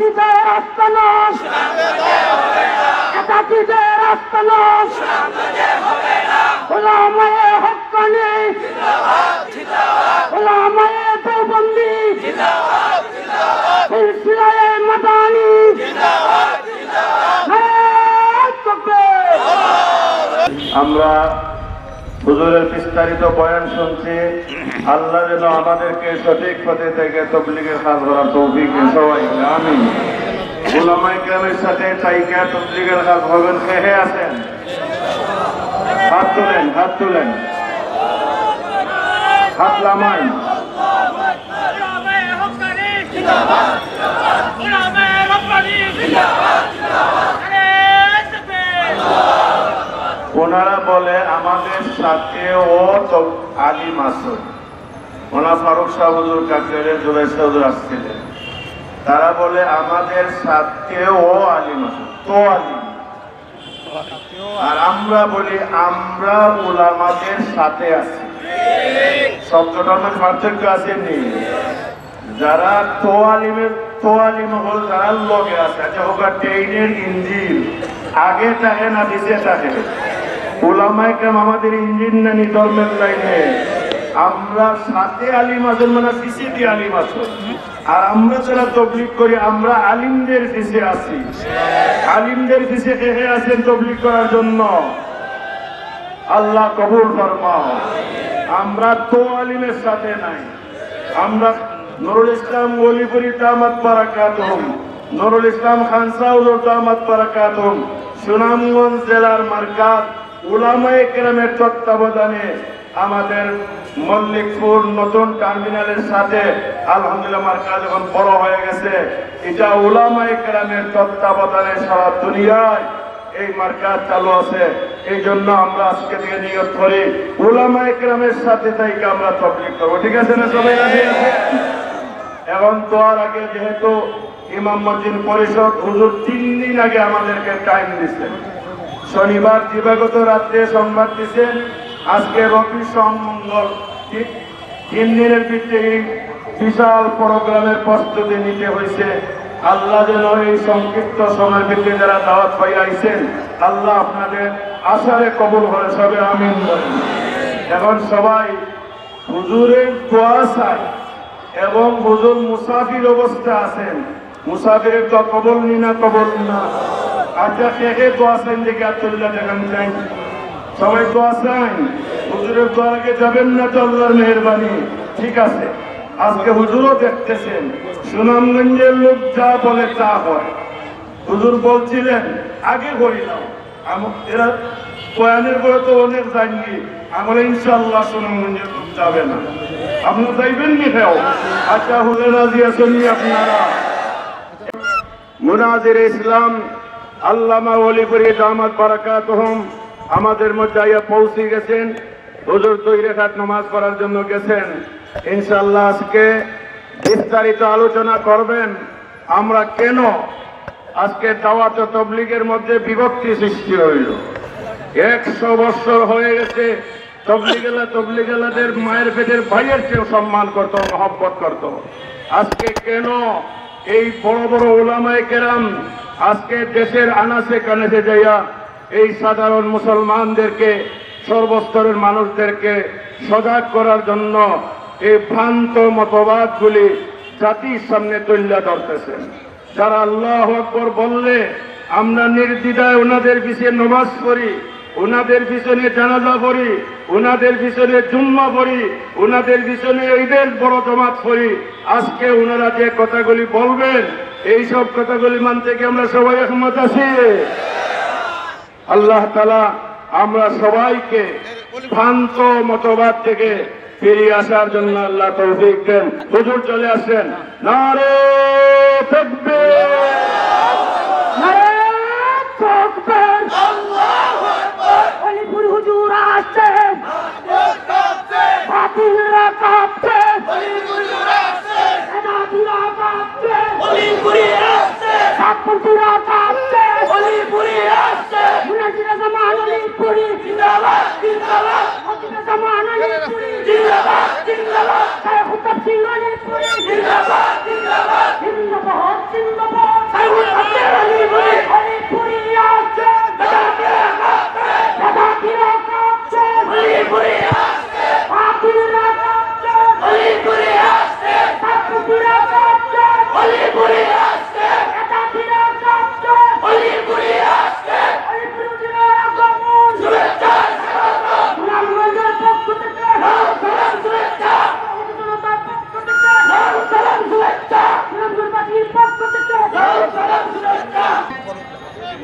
বাতিলের আস্তানাস একাকীদের আস্তানাস উলামায়ে হক্কানি উলামায়ে দেওবন্দি সিলসিলায়ে মাদানী আমরা হুজুরের বিস্তারিত বয়ান শুনছি। আল্লাহ যেন আমাদেরকে সঠিক পথে থেকে তবলিগের কাজ করার তৌফিক দেন সবাইকে, আমিন। উলামায়ে কেরামের সাথে তাইকা তবলিগের কাজ হবেন। কে আছেন? হাত তুলেন, হাত তুলেন, হাত লামাই। ওনারা বলে আমাদের সাথে ও আলিম আছে। ওনা ফারুক শাহ হুজুর কাকরের জুবাইর শাহ হুজুর আসছিলেন। তারা বলে আমাদের সাথে ও আলিম আছে, তো আলিম। আর আমরা বলি আমরা উলামাদের সাথে আছি। শব্দটার মধ্যে পার্থক্য আছে নি? যারা তো আলিম হল যারা লগে আছে। আচ্ছা হোক ট্রেনের ইঞ্জিন আগে থাকে না পিছিয়ে থাকে? উলামায়ে কেরাম আমাদের ইঞ্জিন না নি ধর্মের লাইনে। আমরা সাথে আলিম আছেন মানে পিছিয়ে আলিম আছেন। আর আমরা যারা তবলিগ করি আমরা আলিমদের পিছিয়ে আছি। আলিমদের পিছিয়ে কে আছেন তবলিগ করার জন্য? আল্লাহ কবুল ফরমাও। আমরা তো আলিমের সাথে নাই। আমরা নুরুল ইসলাম ওলিপুরি দামাত বারাকাতুহুম, নুরুল ইসলাম খান সাউদ দামাত বারাকাতুহুম সুনামগঞ্জ জেলার মার্কাজ উলামায়ে কেরামের তত্ত্বাবধানে আমাদের মল্লিকপুর নতুন টার্মিনালের সাথে আলহামদুলিল্লাহ মার্কাজ যখন বড় হয়ে গেছে, এটা উলামায়ে কেরামের তত্ত্বাবধানে সারা দুনিয়ায় এই মার্কাজ চালু আছে। এই জন্য আমরা আজকে থেকে নিয়ত করি উলামায়ে কেরামের সাথে থেকে আমরা তবলিগ করবো। ঠিক আছে না সবাই? রাজি আছে? এখন দোয়ার আগে যেহেতু ইমাম মসজিদ পরিষদ হুজুর 3 দিন আগে আমাদেরকে টাইম দিচ্ছেন। শনিবার দিবাগত রাত্রে সংবাদ দিচ্ছেন আজকে রবি সোম মঙ্গল 3 দিনের ভিতরে এই বিশাল প্রোগ্রামের প্রস্তুতি নিতে হয়েছে। আল্লাহ যেন এই সংক্ষিপ্ত সময়ের ভিতরে যারা দাওয়াত পাই আইছেন আল্লাহ আপনাদের আশারে কবুল করে সবে আমিন বলেন। এখন সবাই হুজুরের দোয়া চাই এবং হুজুর মুসাফির অবস্থা আছেন। মুসাফিরের তো কবল নি না কবল না। আচ্ছা কে দোয়া চাইন দেখে আত্মুল্লাহ দেখান চাই? সবাই দোয়া চাই। হুজুরের দোয়ার আগে যাবেন না তো আল্লাহর মেহেরবানি। ঠিক আছে, আজকে হুজুরও দেখতেছেন সুনামগঞ্জের লোক যা বলে তা হয়। হুজুর বলছিলেন আগে করি নাও, এরা বয়ানের পরে তো অনেক যায়নি। আমরা ইনশাআল্লাহ সুনামগঞ্জের লোক যাবে না। আপনারা যাইবেন নি? হেও আচ্ছা হুজুর রাজি আছেন আপনারা? মুনাজির ইসলাম আল্লামা ওলিপুরি দামাত বারাকাতুহুম আমাদের মধ্যে আইয়া পৌঁছে গেছেন। হুজুর 2 রাকাত নামাজ পড়ার জন্য গেছেন। ইনশাআল্লাহ আজকে বিস্তারিত আলোচনা করবেন আমরা কেন আজকে দাওয়াত ও তবলিগের মধ্যে বিভক্তি সৃষ্টি হইল। 100 বছর হয়ে গেছে তবলিগেলাদের মায়ের পেটের ভাইয়ের চেয়েও সম্মান করত, মহব্বত করত। আজকে কেন এই বড় বড় উলামায়ে কেরাম আজকে দেশের আনাচে কানাচে যাইয়া এই সাধারণ মুসলমানদেরকে সর্বস্তরের মানুষদেরকে সজাগ করার জন্য এই ভ্রান্ত মতবাদগুলি জাতির সামনে তুলে ধরতেছেন? যারা আল্লাহু আকবার বললে আমরা নির্দ্বিধায় ওনাদের পিছনে নামাজ পড়ি, ওনাদের পিছনে জানাজা পড়ি, ওনাদের পিছনে জুম্মা পড়ি, ওনাদের পিছনে ঈদের বড় জমাত পড়ি। আজকে ওনারা যে কথাগুলি বলবেন এই সব কথাগুলি মানতে কি আমরা সবাই একমত আছি? আল্লাহ তাআলা আমরা সবাইকে ভ্রান্ত মতবাদ থেকে ফিরিয়ে আসার জন্য আল্লাহ তৌফিক দেন। হুজুর চলে আসেন। নারে তাকবীর, নারে তাকবীর, আল্লাহু আকবার। ওলিপুর হুজুর আসছেন, বাতিলরা কাঁপছে, ওলিপুরিরা আসছে, এনাদিরা কাঁপছে, ওলিপুরি আসছে, সাতপুরিরা কাঁপছে, ওলিপুরি আসছে, মুনাজিরা জামান ওলিপুরি জিন্দাবাদ জিন্দাবাদ, মুনাজিরা জামান ওলিপুরি জিন্দাবাদ জিন্দাবাদ, শাইখ তাফসীর ওলিপুরি জিন্দাবাদ জিন্দাবাদ জিন্দাবাদ জিন্দাবাদ।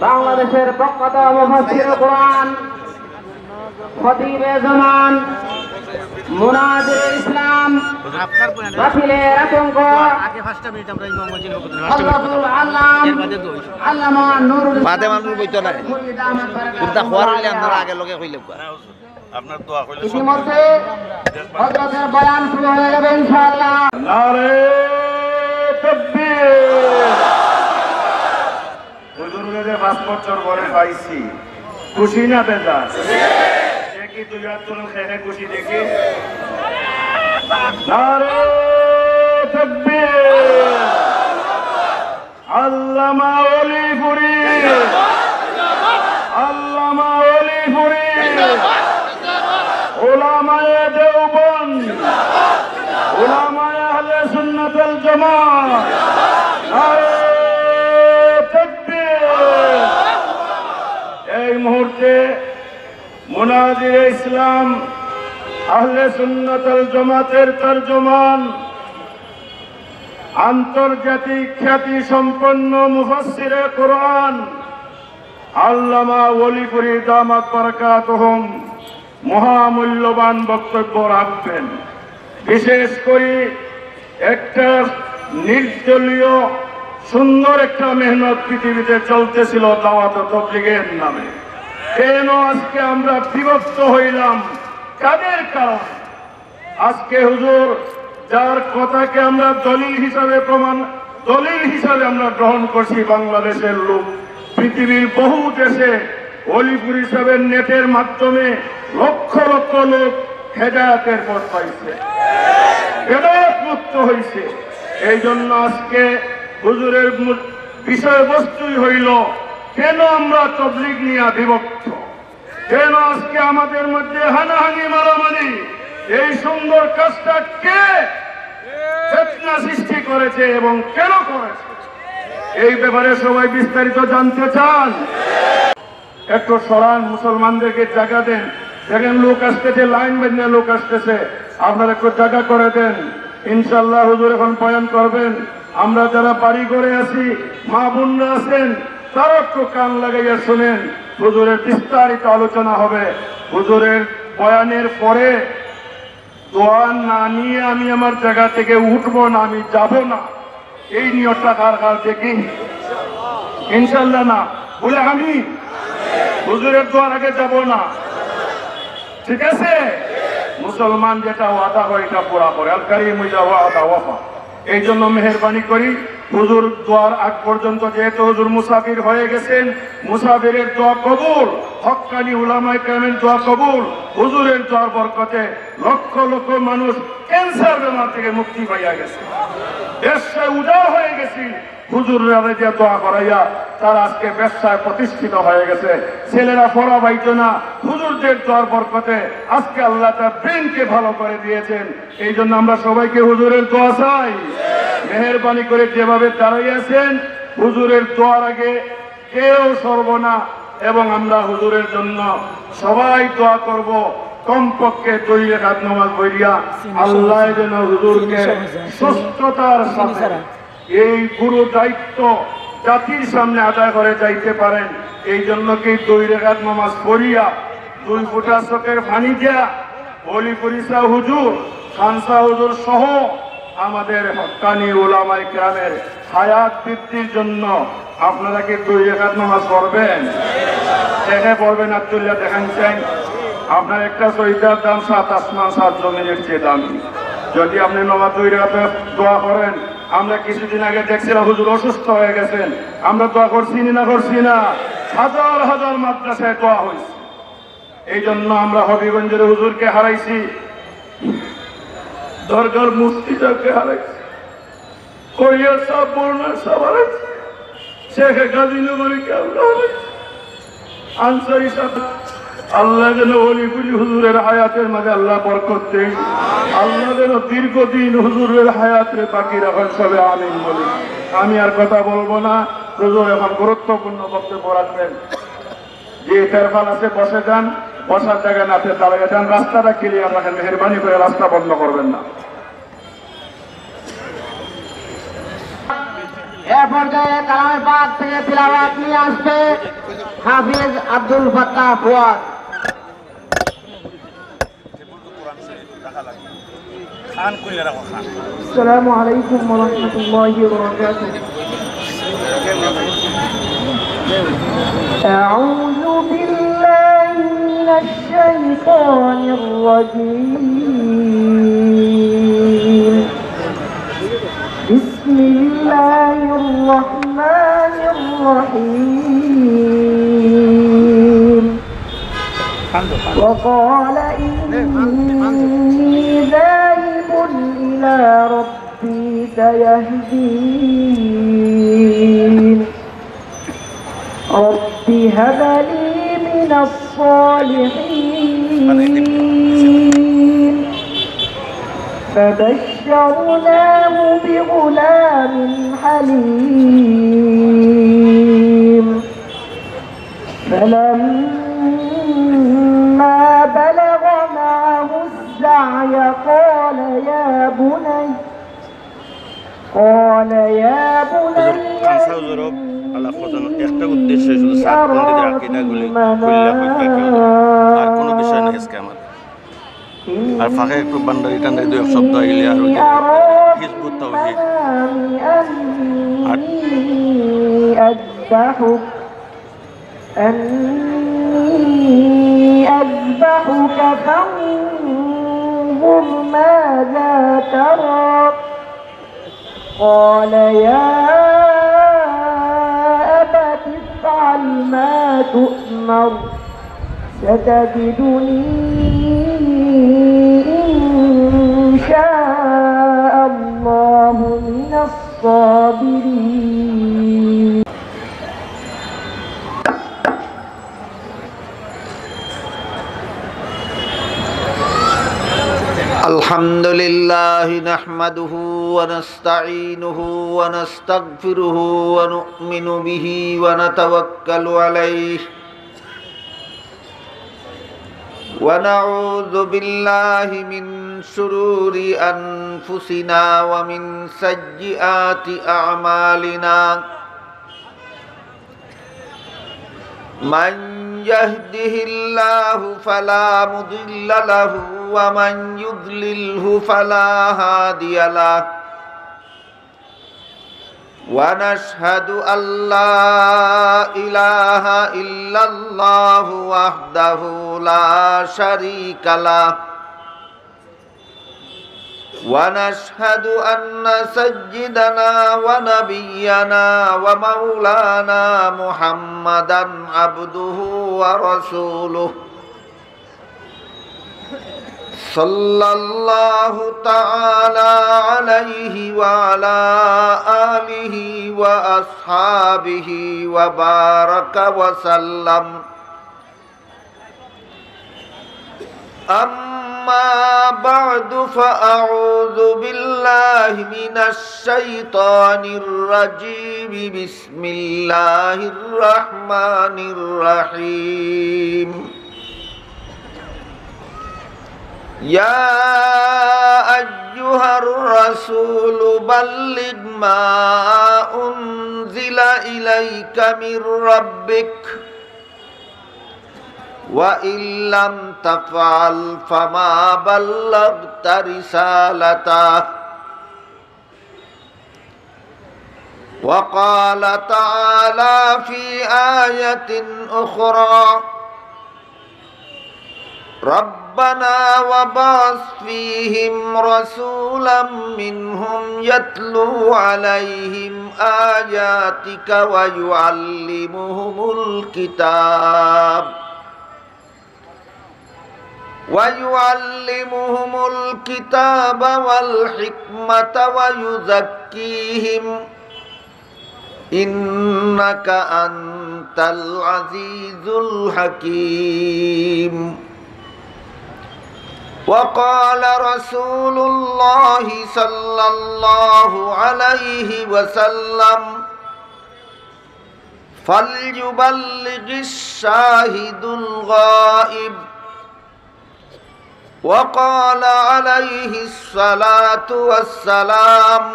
বাংলাদেশের প্রখ্যাত মুফাসসির কোরআন খতিবে জামান মুনাজির ইসলাম বাতিলের আতঙ্ক আল্লাহুল আল্লাম আল্লামা নুরুল আপনার দোয়া হইলে ইতিমধ্যে হযরতের বয়ান শুরু হয়ে যাবে ইনশাআল্লাহ। নারে তাকবীর। হুজুরকে যে 5 বছর পরে পাইছি, খুশি না বেজা? দেখি তুই আর তোর খেয়ে খুশি দেখি। নারে তাকবীর। আল্লামা ওলিপুরি, আল্লামা ওলিপুরি, উলামায়ে দেওবন্দ, উলামায়ে আহলে সুন্নাত ওয়াল জামাত। নারে তাকবীর। এই মুহূর্তে মুনাজির ইসলাম আহলে সুন্নাত ওয়াল জামাতের তরজমান, আন্তর্জাতিক খ্যাতি সম্পন্ন মুফাসসিরে কোরআন আল্লামা ওলিপুরি দামাত বারাকাতুহুম মহামূল্যবান বক্তব্য রাখবেন। বিশেষ করে একটা নির্দলীয় সুন্দর একটা মেহনত পৃথিবীতে চলতেছিল দাওয়াত ও তাবলীগের নামে। কেন আজকে আমরা বিভক্ত হইলাম? কাদের কারণে? আজকে হুজুর যার কথাকে আমরা দলিল হিসাবে আমরা গ্রহণ করছি, বাংলাদেশের লোক পৃথিবীর বহু দেশে ওলিপুরি সাহেবের নেটের মাধ্যমে লক্ষ লক্ষ লোক হেদায়েতের পথ পাইছে, হেদায়েত মুক্ত হয়েছে। এই জন্য আজকে হুজুরের বিষয়বস্তুই হইল কেন আমরা তাবলীগ নিয়ে বিভক্ত, কেন আজকে আমাদের মধ্যে হানাহানি মারামারি। এই সুন্দর কাজটা কে ফিতনা সৃষ্টি করেছে এবং কেন করেছে, এই ব্যাপারে সবাই বিস্তারিত জানতে চান? একটু সরান, মুসলমানদেরকে জায়গা দেন। দেখেন লোক আসতেছে, লাইন বেঁধে লোক আসতেছে, আপনারা একটু জায়গা করে দেন। ইনশাল্লাহ হুজুর এখন বয়ান করবেন। আমরা যারা বাড়ি ঘরে আছি, মা বোনরা আছেন, তারা একটু কান লাগাইয়া শুনেন। হুজুরের বিস্তারিত আলোচনা হবে। হুজুরের বয়ানের পরে দোয়া না নিয়ে আমি আমার জায়গা থেকে উঠবো না, আমি যাব না। এই নিয়তটা কার কার দেখি? ইনশাল্লাহ না বলে আমি হুজুরের দোয়ার আগে যাব না, ঠিক আছে? মুসলমান যেটা ওয়াদা হয় এটা পুরা করে। আল কারীম ওয়াদা ওয়াফা। এই জন্য মেহরবানি করি হুজুর দোয়ার আগ পর্যন্ত, যেহেতু হুজুর মুসাফির হয়ে গেছেন, মুসাফিরের দোয়া কবুল, হক্কানি উলামায়ে কেরামের দোয়া কবুল। হুজুরের দোয়ার বরকতে লক্ষ লক্ষ মানুষ ক্যান্সার বেমার থেকে মুক্তি পাইয়া গেছে, ব্যবসায় উদার হয়ে গেছে। হুজুররা যে দোয়া করাইয়া তারা আজকে ব্যবসায় প্রতিষ্ঠিত হয়ে গেছে। ছেলেরা পড়া পাইতো না, হুজুরদের দোয়ার বরকতে আজকে আল্লাহ তার ব্রেনকে ভালো করে দিয়েছেন। এই জন্য আমরা সবাইকে হুজুরের দোয়া চাই। মেহরবানি করে যেভাবে দাঁড়াইয়াছেন, হুজুরের দোয়ার আগে কেউ সরব না, এবং আমরা হুজুরের জন্য সবাই দোয়া করব। কমপক্ষে 2 রাকাত নামাজ পড়িয়া আল্লাহ যেন হুজুরকে সুস্থতার সাথে এই গুরু দায়িত্ব জাতির সামনে আদায় করে যাইতে পারেন। এই জন্য কি 2 রাকাত নামাজ পড়িয়া 2 ফোঁটা চোখের পানি দিয়া ওলিপুরি সাহেব হুজুর, খানসা হুজুর সহ আমাদের হক্কানি উলামায়ে কেরামের হায়াত বৃদ্ধির জন্য আপনারা কি 2 রাকাত নামাজ পড়বেন? দেখে পড়বেন, আব্দুল্লাহ দেখাচ্ছেন। আপনার একটা শহীদার দাম 7 আসমান 7 জমিনের চেয়ে দামি। যদি আপনি নামাজ 2 রাকাত দোয়া করেন, আমরা কিছুদিন আগে দেখছিলাম হুজুর অসুস্থ হয়ে গেছেন, আমরা দোয়া করছি না করছি না? হাজার হাজার মাদ্রাসায় দোয়া হয়েছে। এই জন্য আমরা হবিগঞ্জের হুজুরকে হারাইছি, দরগার মুফতি সাহেবকে হারাইছি, করিয়া সাহেব বর্ণার সাহেব হারাইছি, শেখ গাজী নগরীকে আমরা হারাইছি, আনসারী সাহেব। আল্লাহ যেন ওলিপুরি হুজুরের হায়াতের মাঝে আল্লাহ বরকত দেন। আল্লাহ যেন দীর্ঘদিন হুজুরের হায়াতে বাকি রাখেন, সবে আমিন বলি। আমি আর কথা বলবো না, হুজুর এখন গুরুত্বপূর্ণ বক্তব্য রাখবেন। যে তেরফাল আছে বসে যান, বসার জায়গা না দাঁড়িয়ে যান। রাস্তাটা ক্লিয়ার রাখেন, মেহরবানি করে রাস্তা বন্ধ করবেন না। এ পর্যায়ে কালামে পাক থেকে তিলাওয়াত নিয়ে আসবে হাফিজ আব্দুল ফাত্তাহ ফুয়াদ। السلام عليكم ورحمة الله وبركاته. أعوذ بالله من الشيطان الرجيم. بسم الله الرحمن الرحيم. وقال إني ذاهب إلى ربي سيهدين. رب هب لي من الصالحين. فبشرناه بغلام حليم. فلما بلغ معه السعي قال يا بني একটা উদ্দেশ্য শুধু সাতবন্দীদের আকীদাগুলি খুললা কইবা আর কোনো বিষয় না আজকে আমার আর ফাঁকে একটু বান্দারি টান্দারি দুই এক শব্দ আইলে আর হিজবুত তাওহীদ أذبحك فانظر ماذا ترى. قال يا أبت افعل ما تؤمر ستجدني إن شاء الله من الصابرين. الحمد لله نحمده ونستعينه ونستغفره ونؤمن به ونتوكل عليه ونعوذ بالله من شرور أنفسنا ومن سيئات أعمالنا. من يهده الله فلا مضل له ومن يضلله فلا هادي له. ونشهد أن لا إله إلا الله وحده لا شريك له. ونشهد أن سيدنا ونبينا ومولانا محمدا عبده ورسوله صلى الله تعالى عليه وعلى آله وأصحابه وبارك وسلم. أما بعد فأعوذ بالله من الشيطان الرجيم. بسم الله الرحمن الرحيم. يا أيها الرسول بلغ ما أنزل إليك من ربك وإن لم تفعل فما بلغت رسالته. وقال تعالى في آية أخرى ربنا وبعث فيهم رسولا منهم يتلو عليهم آياتك ويعلمهم الكتاب والحكمة ويزكيهم إنك أنت العزيز الحكيم. وقال رسول الله صلى الله عليه وسلم فليبلغ الشاهد الغائب. وقال عليه الصلاة والسلام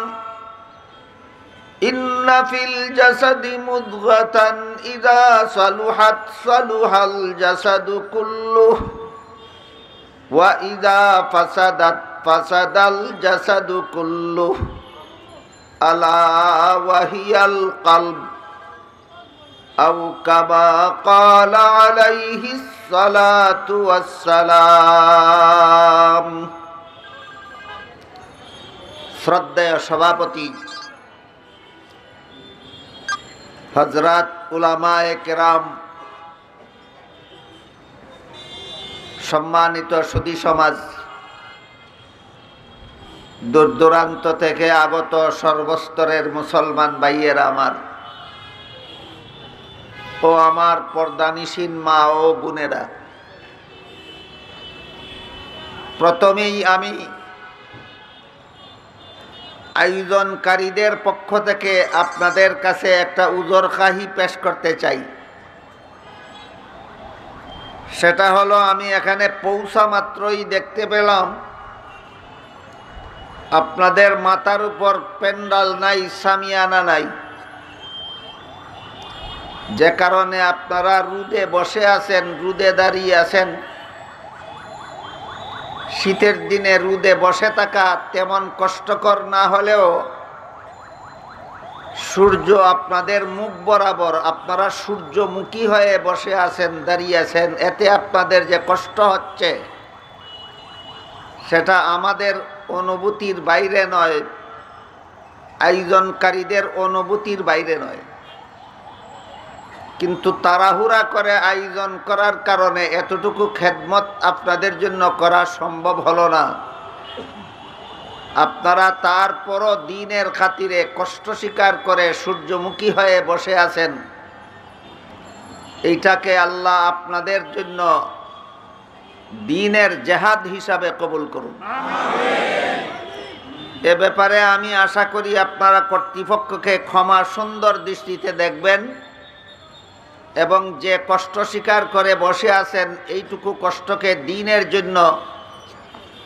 إن في الجسد مضغة إذا صلحت صلح الجسد كله وإذا فسدت فسد الجسد كله ألا وهي القلب أو كما قال عليه الصلاة والسلام শ্রদ্ধেয় সভাপতি হযরত উলামায়ে কেরাম, সম্মানিত সুধী সমাজ, দূর দূরান্ত থেকে আগত সর্বস্তরের মুসলমান ভাইয়েরা আমার ও আমার পর্দানিসীন মা ও বোনেরা, প্রথমেই আমি আয়োজনকারীদের পক্ষ থেকে আপনাদের কাছে একটা উজরখাহি পেশ করতে চাই। সেটা হলো, আমি এখানে পৌঁছা মাত্রই দেখতে পেলাম আপনাদের মাথার উপর প্যান্ডাল নাই, সামিয়ানা নাই, যে কারণে আপনারা রোদে বসে আছেন, রোদে দাঁড়িয়ে আছেন। শীতের দিনে রোদে বসে থাকা তেমন কষ্টকর না হলেও সূর্য আপনাদের মুখ বরাবর, আপনারা সূর্যমুখী হয়ে বসে আছেন, দাঁড়িয়ে আছেন, এতে আপনাদের যে কষ্ট হচ্ছে সেটা আমাদের অনুভূতির বাইরে নয়, আয়োজনকারীদের অনুভূতির বাইরে নয়। কিন্তু তাড়াহুড়া করে আয়োজন করার কারণে এতটুকু খেদমত আপনাদের জন্য করা সম্ভব হলো না। আপনারা তারপরও দ্বীনের খাতিরে কষ্ট স্বীকার করে সূর্যমুখী হয়ে বসে আছেন। এইটাকে আল্লাহ আপনাদের জন্য দ্বীনের জেহাদ হিসাবে কবুল করুন। এ ব্যাপারে আমি আশা করি আপনারা কর্তৃপক্ষকে ক্ষমা সুন্দর দৃষ্টিতে দেখবেন এবং যে কষ্ট স্বীকার করে বসে আছেন এইটুকু কষ্টকে দ্বীনের জন্য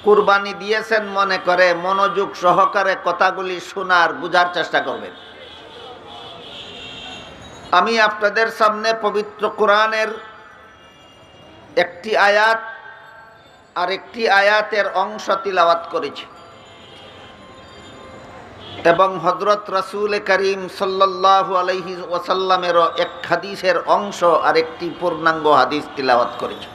কুরবানি দিয়েছেন মনে করে মনোযোগ সহকারে কথাগুলি শোনার, বুঝার চেষ্টা করবেন। আমি আপনাদের সামনে পবিত্র কোরআনের একটি আয়াত আর একটি আয়াতের অংশ তিলাওয়াত করেছি এবং হযরত রাসূল করিম সাল্লাল্লাহু আলাইহি ওয়াসাল্লামের এক হাদিসের অংশ আর একটি পূর্ণাঙ্গ হাদিস তিলাওয়াত করেছি।